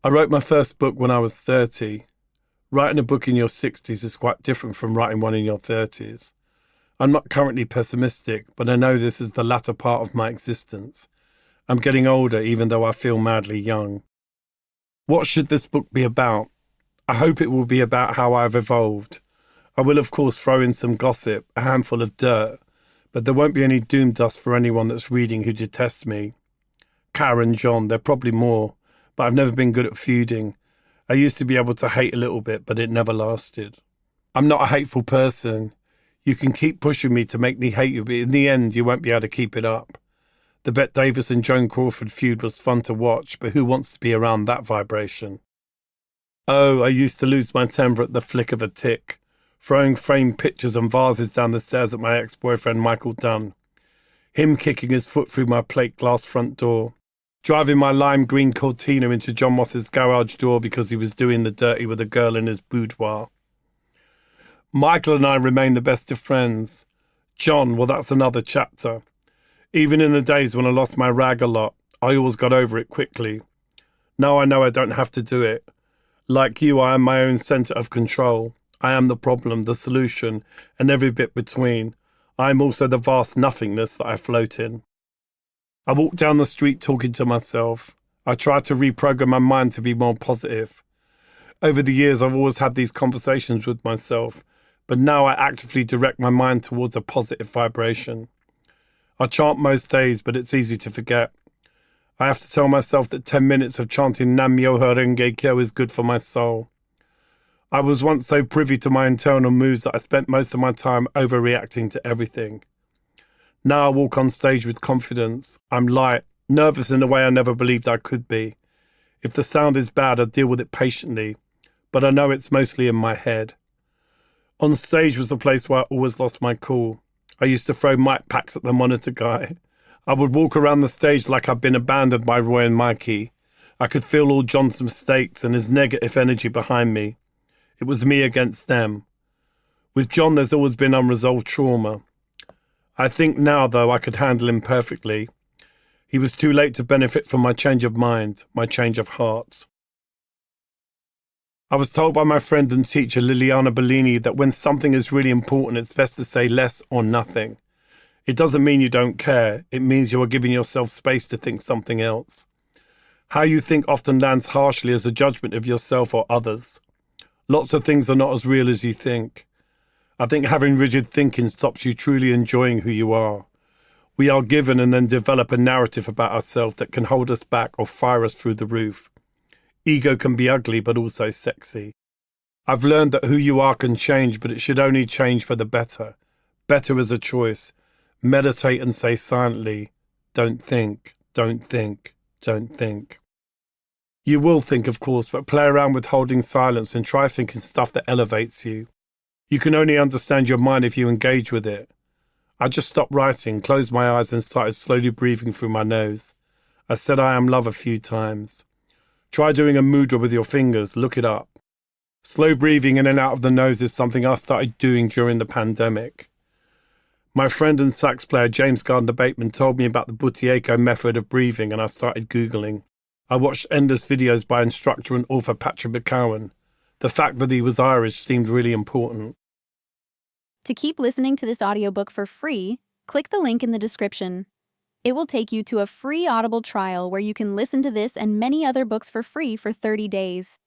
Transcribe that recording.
I wrote my first book when I was 30. Writing a book in your 60s is quite different from writing one in your 30s. I'm not currently pessimistic, but I know this is the latter part of my existence. I'm getting older even though I feel madly young. What should this book be about? I hope it will be about how I've evolved. I will of course throw in some gossip, a handful of dirt, but there won't be any doom dust for anyone that's reading who detests me. Karen, John, there are probably more, but I've never been good at feuding. I used to be able to hate a little bit, but it never lasted. I'm not a hateful person. You can keep pushing me to make me hate you, but in the end, you won't be able to keep it up. The Bette Davis and Joan Crawford feud was fun to watch, but who wants to be around that vibration? Oh, I used to lose my temper at the flick of a tick, throwing framed pictures and vases down the stairs at my ex-boyfriend Michael Dunn. Him kicking his foot through my plate glass front door. Driving my lime green Cortina into John Moss's garage door because he was doing the dirty with a girl in his boudoir. Michael and I remain the best of friends. John, well, that's another chapter. Even in the days when I lost my rag a lot, I always got over it quickly. Now I know I don't have to do it. Like you, I am my own centre of control. I am the problem, the solution, and every bit between. I am also the vast nothingness that I float in. I walk down the street talking to myself. I try to reprogram my mind to be more positive. Over the years, I've always had these conversations with myself, but now I actively direct my mind towards a positive vibration. I chant most days, but it's easy to forget. I have to tell myself that 10 minutes of chanting Nam Myoho Renge Kyo is good for my soul. I was once so privy to my internal moods that I spent most of my time overreacting to everything. Now I walk on stage with confidence. I'm light, nervous in a way I never believed I could be. If the sound is bad, I deal with it patiently, but I know it's mostly in my head. On stage was the place where I always lost my cool. I used to throw mic packs at the monitor guy. I would walk around the stage like I'd been abandoned by Roy and Mikey. I could feel all John's mistakes and his negative energy behind me. It was me against them. With John, there's always been unresolved trauma. I think now, though, I could handle him perfectly. He was too late to benefit from my change of mind, my change of heart. I was told by my friend and teacher Liliana Bellini that when something is really important, it's best to say less or nothing. It doesn't mean you don't care. It means you are giving yourself space to think something else. How you think often lands harshly as a judgment of yourself or others. Lots of things are not as real as you think. I think having rigid thinking stops you truly enjoying who you are. We are given and then develop a narrative about ourselves that can hold us back or fire us through the roof. Ego can be ugly but also sexy. I've learned that who you are can change, but it should only change for the better. Better is a choice. Meditate and say silently, don't think, don't think, don't think. You will think, of course, but play around with holding silence and try thinking stuff that elevates you. You can only understand your mind if you engage with it. I just stopped writing, closed my eyes and started slowly breathing through my nose. I said I am love a few times. Try doing a mudra with your fingers, look it up. Slow breathing in and out of the nose is something I started doing during the pandemic. My friend and sax player James Gardner Bateman told me about the Buteyko method of breathing and I started Googling. I watched endless videos by instructor and author Patrick McCowan. The fact that he was Irish seemed really important. To keep listening to this audiobook for free, click the link in the description. It will take you to a free Audible trial where you can listen to this and many other books for free for 30 days.